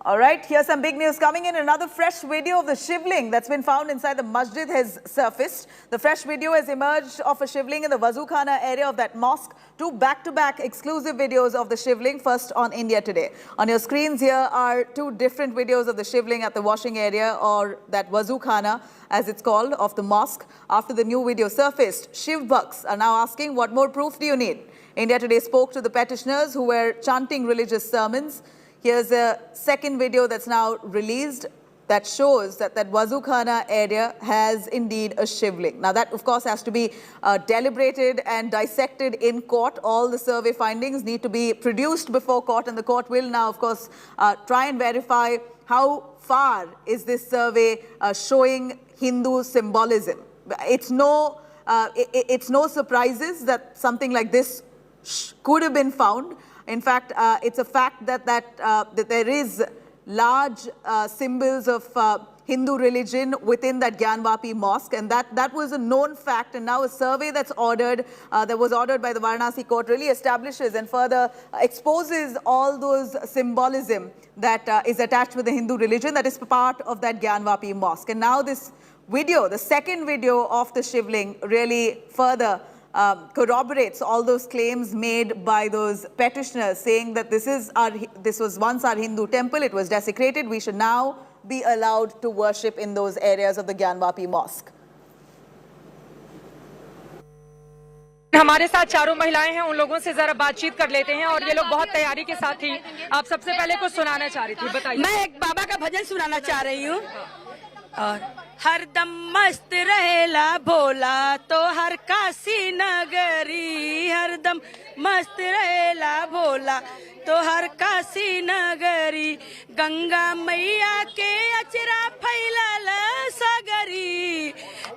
All right, here's some big news coming in. Another fresh video of the Shivling that's been found inside the masjid has surfaced. The fresh video has emerged of a Shivling in the Wazukhana area of that mosque. Two back-to-back exclusive videos of the Shivling, first on India Today. On your screens here are two different videos of the Shivling at the washing area, or that Wazukhana, as it's called, of the mosque. After the new video surfaced, Shiv Bhakts are now asking, what more proof do you need? India Today spoke to the petitioners who were chanting religious sermons. Here's a second video that's now released that shows that Wazukhana area has indeed a Shivling. Now that, of course, has to be deliberated and dissected in court. All the survey findings need to be produced before court, and the court will now, of course, try and verify how far is this survey showing Hindu symbolism. It's no surprises that something like this could have been found. In fact, it's a fact that there is large symbols of Hindu religion within that Gyanvapi mosque, and that was a known fact. And now a survey that's ordered, that was ordered by the Varanasi court, really establishes and further exposes all those symbolism that is attached with the Hindu religion that is part of that Gyanvapi mosque. And now this video, the second video of the Shivling, really further corroborates all those claims made by those petitioners, saying that this was once our Hindu temple, it was desecrated, we should now be allowed to worship in those areas of the Gyanvapi mosque. हमारे साथ चारों महिलाएं हैं, उन लोगों से जरा बातचीत कर लेते हैं, और ये लोग बहुत तैयारी के साथ ही आप सबसे पहले कुछ सुनाना चाह रही थी, बताइए। मैं एक बाबा का भजन सुनाना चाह रही हूँ। और हरदम मस्त रहेला भोला तो हर काशी नगरी, हरदम मस्त रहेला भोला तो हर काशी नगरी, गंगा मैया के अचरा फैलल सगरी,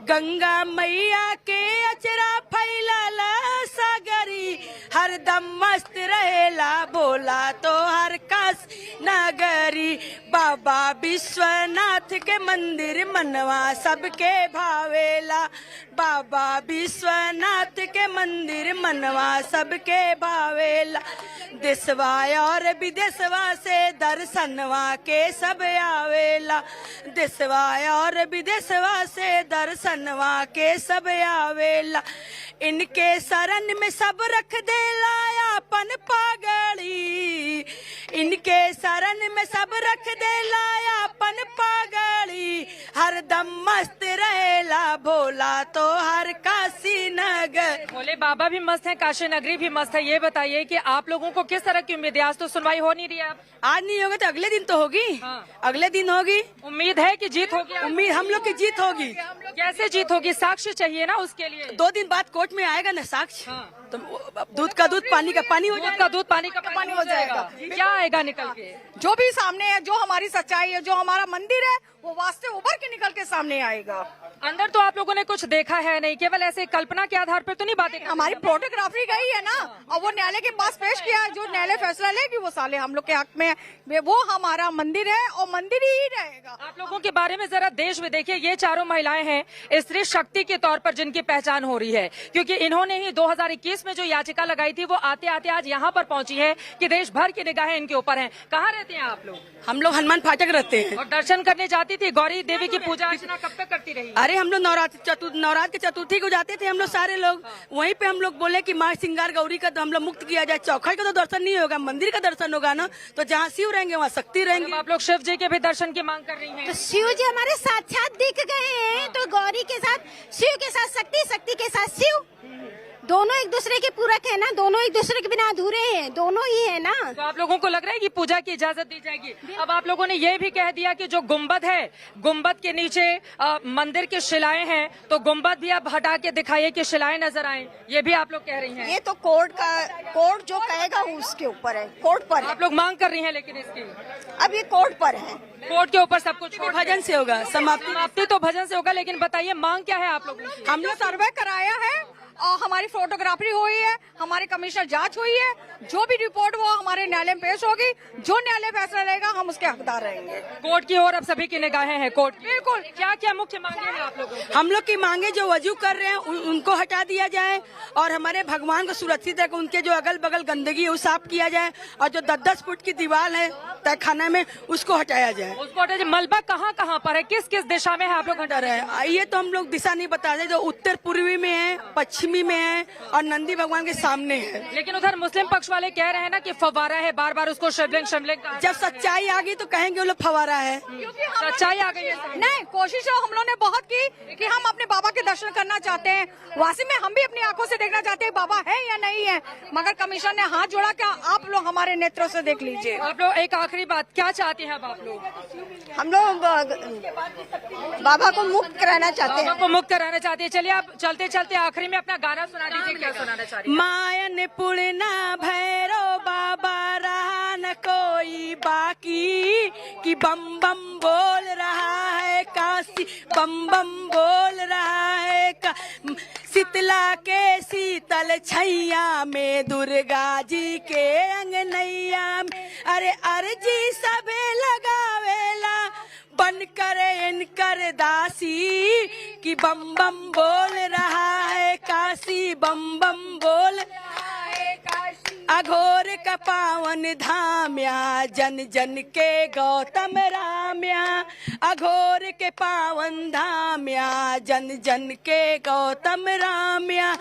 गंगा मैया के अचरा फैलल सगरी, हरदम मस्त रहेला भोला तो हर काशी नगरी, बाबा विश्वनाथ के मंदिर मनवा सबके भावेला, बाबा विश्वनाथ के मंदिर मनवा सबके भावेला, देशवा और विदेशवा से दर्शनवा के सब आवेला, देशवा और विदेशवा से दर्शनवा के सब आवेला, इनके शरण में सब रख देला अपन पगड़ी, इनके शरण में सब रख देला अपन पगड़ी, हरदम मस्त रहेला भोला तो हर काशी नगर। भोले बाबा भी मस्त है, काशी नगरी भी मस्त है। ये बताइए कि आप लोगों को किस तरह की उम्मीद है? आज तो सुनवाई हो नहीं रही है, आज नहीं होगी तो अगले दिन तो होगी। हाँ। अगले दिन होगी। उम्मीद है कि जीत होगी? उम्मीद हम लोग की जीत होगी। कैसे जीत होगी? साक्ष्य चाहिए ना उसके लिए। 2 दिन बाद कोर्ट में आएगा ना साक्ष्य। हाँ। तो दूध का दूध पानी का पानी हो जाएगा। दूध पानी का पानी हो जाएगा। क्या आएगा निकल के? जो भी सामने है, जो हमारी सच्चाई है, जो हमारा मंदिर है, वो वास्ते उभर के निकल के सामने आएगा। अंदर तो आप लोगों ने कुछ देखा है नहीं, केवल ऐसे कल्पना के आधार पर तो नहीं बातें? हमारी फोटोग्राफी गई है ना, और वो न्यायालय के पास पेश किया है, जो न्यायालय फैसला लेगी वो साले हम लोग के हक में है। वो हमारा मंदिर है और मंदिर ही रहेगा। आप लोगों के बारे में जरा देश में देखिए, ये चारों महिलाएं हैं स्त्री शक्ति के तौर पर जिनकी पहचान हो रही है, क्योंकि इन्होंने ही 2021 में जो याचिका लगाई थी वो आते आते आज यहाँ पर पहुंची है कि देश भर की निगाहें इनके ऊपर हैं। कहाँ रहते हैं आप लोग? हम लोग हनुमान फाटक रहते हैं। और दर्शन करने जाती थी गौरी देवी की पूजा अर्चना कब तक करती रही? अरे हम लोग नवरात्र के चतुर्थी को जाते थे हम लोग सारे लोग। वहीं पे हम लोग बोले कि माँ सिंगार गौरी का तो हम लोग मुक्त किया जाए, चौखट का तो दर्शन नहीं होगा, मंदिर का दर्शन होगा ना। तो जहाँ शिव रहेंगे वहाँ शक्ति रहेंगे। आप लोग शिव जी के भी दर्शन की मांग कर रही हैं? तो शिव जी हमारे साक्षात दिख गए हैं, तो गौरी के साथ शिव के साथ शक्ति, शक्ति के साथ शिव, दोनों एक दूसरे के पूरक है ना, दोनों एक दूसरे के बिना अधूरे हैं, दोनों ही है ना। तो आप लोगों को लग रहा है कि पूजा की इजाजत दी जाएगी? अब आप लोगों ने ये भी कह दिया कि जो गुम्बद है, गुम्बद के नीचे मंदिर की शिलाएं हैं, तो गुम्बद भी आप हटा के दिखाइए कि शिलाएं नजर आए, ये भी आप लोग कह रही हैं? ये तो कोर्ट जो कहेगा उसके ऊपर है, कोर्ट पर है। आप लोग मांग कर रही हैं, लेकिन इसकी अब ये कोर्ट पर है, कोर्ट के ऊपर सब कुछ भजन से होगा, समाप्ति तो भजन से होगा। लेकिन बताइए मांग क्या है आप लोगों की? हम लोग सर्वे कराया है और हमारी फोटोग्राफी हुई है, हमारे कमिश्नर जांच हुई है, जो भी रिपोर्ट वो हमारे न्यायालय में पेश होगी, जो न्यायालय फैसला लेगा हम उसके हकदार रहेंगे। कोर्ट की ओर अब सभी की निगाहें हैं कोर्ट की। बिल्कुल। क्या क्या मुख्य मांगे हैं आप लोगों की? हम लोग की मांगे जो वजू कर रहे हैं उनको हटा दिया जाए, और हमारे भगवान को सुरक्षित रखें, उनके जो अगल बगल गंदगी है वो साफ किया जाए, और जो 10-10 फुट की दीवार है तहखाना में उसको हटाया जाए। उसको हटाइए। मलबा कहाँ कहाँ पर है, किस किस दिशा में है आप लोग हटा रहे हैं? ये तो हम लोग दिशा नहीं बता रहे, जो उत्तर पूर्वी में है, पश्चिमी में है और नंदी भगवान के सामने है। लेकिन उधर मुस्लिम पक्ष वाले कह रहे हैं ना कि फव्वारा है, बार बार उसको शिवलिंग शिवलिंग कहा। जब सच्चाई आ गई तो कहेंगे वो लोग फवारा है। क्योंकि हम सच्चाई आ गई है। नहीं, कोशिश हम लोगों ने बहुत की कि हम अपने बाबा के दर्शन करना चाहते हैं, वासी में हम भी अपनी आंखों से देखना चाहते हैं बाबा है या नहीं है, मगर कमीशन ने हाथ जोड़ा। क्या आप लोग हमारे नेत्रों से देख लीजिए। आप लोग एक आखिरी बात क्या चाहते हैं अब आप लोग? हम लोग बाबा को मुक्त कराना चाहते हैं। बाबा को मुक्त कराना चाहते हैं। चलिए आप चलते चलते आखिरी में अपना गाना सुना दीजिए, क्या सुनाना चाह रही हैं? मायन पुणना भैरो बाबा रहा न कोई बाकी, कि बम बम बोल रहा है काशी, बम बम बोल रहा है शीतला के शीतल छैया में, दुर्गा जी के अंगनैया में, अरे अर्जी सबे लगावेला बन कर इनकर दासी, कि बम बम बोल रहा है काशी, बम बम बोल रहा है काशी। अघोर का पावन धाम्या, जन जन के गौतम राम्या, अघोर के पावन धाम्या, जन जन के गौतम राम्या,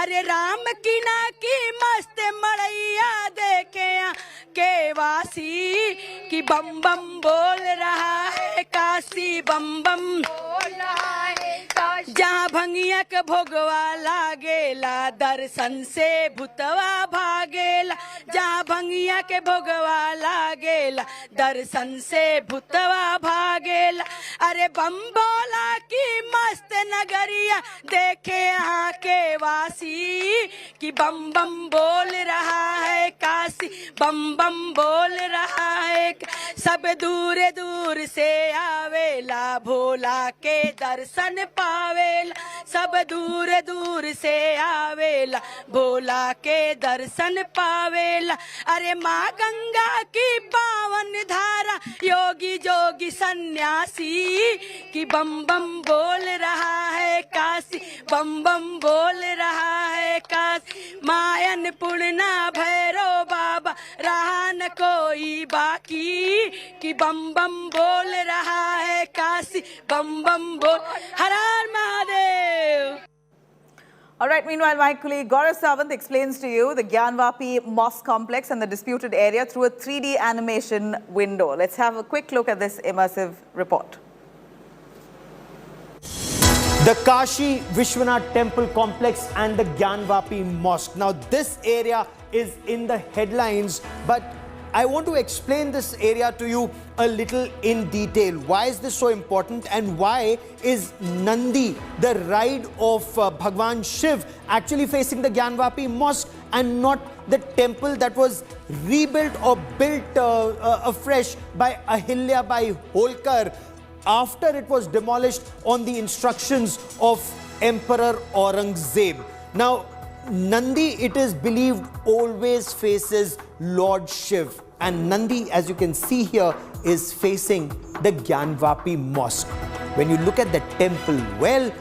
अरे राम की ना की मस्त मड़ैया देखे के वासी, कि बम बम बोल रहा है काशी, बम बम बोल रहा है काशी। जहाँ भंगिया के भोगवा लागेला, दर्शन से भूतवा भागेला, जहाँ भंगिया के भोगवा लागेला, दर्शन से भूतवा भागेला, अरे बम बोला की मस्त नगरिया देखे यहाँ के वासी, कि बम बम बोल रहा है काशी, बम बम बोल रहा है। सब दूर दूर से आवेला, भोला के दर्शन पावेला, सब दूर दूर से आवेला, भोला के दर्शन पावेला, अरे माँ गंगा की पावन धारा, योगी जोगी सन्यासी, कि बम बम बोल रहा है काशी, बम बम बोल रहा है काशी। मायन पुणना भैरो बाबा रहा न कोई बाकी, कि बम बम बोल रहा है काशी, बम बम बोल। हर हर Mahadev. All right, meanwhile, my colleague Gaurav Sawant explains to you the Gyanvapi Mosque complex and the disputed area through a 3D animation window. Let's have a quick look at this immersive report. The Kashi Vishwanath Temple Complex and the Gyanvapi Mosque. Now, this area is in the headlines, but I want to explain this area to you a little in detail. Why is this so important, and why is Nandi, the ride of Bhagwan Shiv, actually facing the Gyanvapi Mosque and not the temple that was rebuilt or built afresh by Ahilya Bai Holkar after it was demolished on the instructions of Emperor Aurangzeb. Now, Nandi, it is believed, always faces Lord Shiv, and Nandi, as you can see here, is facing the Gyanvapi Mosque. When you look at the temple, well,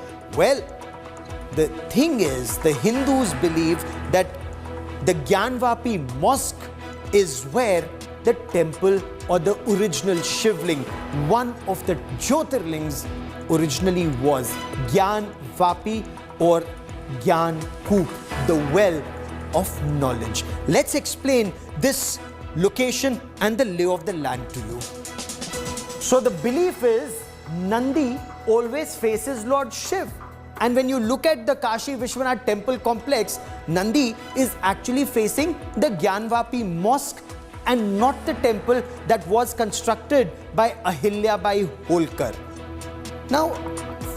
the thing is, the Hindus believe that the Gyanvapi Mosque is where the temple or the original Shivling, one of the Jyotirlings, originally was. Gyanvapi or Gyan Koop, the well of knowledge. Let's explain this location and the lay of the land to you. So the belief is Nandi always faces Lord Shiv. And when you look at the Kashi Vishwanath temple complex, Nandi is actually facing the Gyanvapi Mosque and not the temple that was constructed by Ahilya Bai Holkar. Now,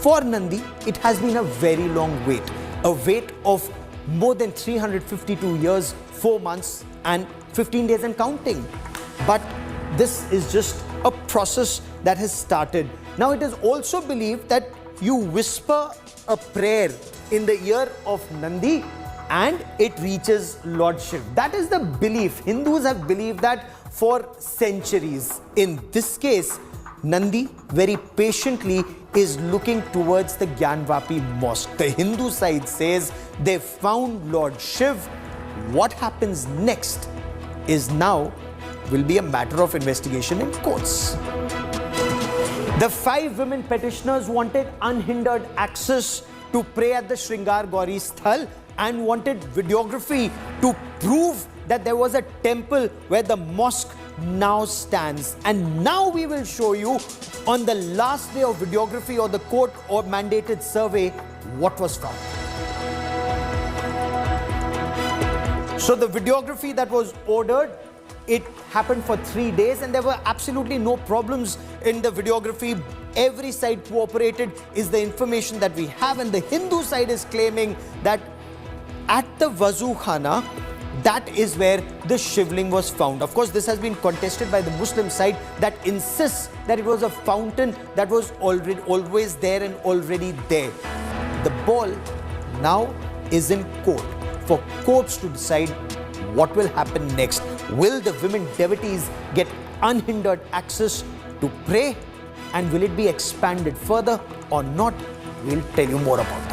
for Nandi, it has been a very long wait. A wait of more than 352 years, 4 months and 15 days and counting. But this is just a process that has started. Now, it is also believed that you whisper a prayer in the ear of Nandi and it reaches Lord Shiv. That is the belief. Hindus have believed that for centuries. In this case, Nandi very patiently is looking towards the Gyanvapi Mosque. The Hindu side says they found Lord Shiv. What happens next is now will be a matter of investigation in courts. The 5 women petitioners wanted unhindered access to pray at the Shringar Gauri Sthal and wanted videography to prove that there was a temple where the mosque now stands. And now we will show you on the last day of videography or the court or mandated survey what was found. So the videography that was ordered, it happened for 3 days and there were absolutely no problems in the videography. Every side cooperated is the information that we have, and the Hindu side is claiming that at the Wazu Khana, that is where the shivling was found. Of course, this has been contested by the Muslim side that insists that it was a fountain that was always there and already there. The ball now is in court for courts to decide what will happen next. Will the women devotees get unhindered access to pray, and will it be expanded further or not? We'll tell you more about that.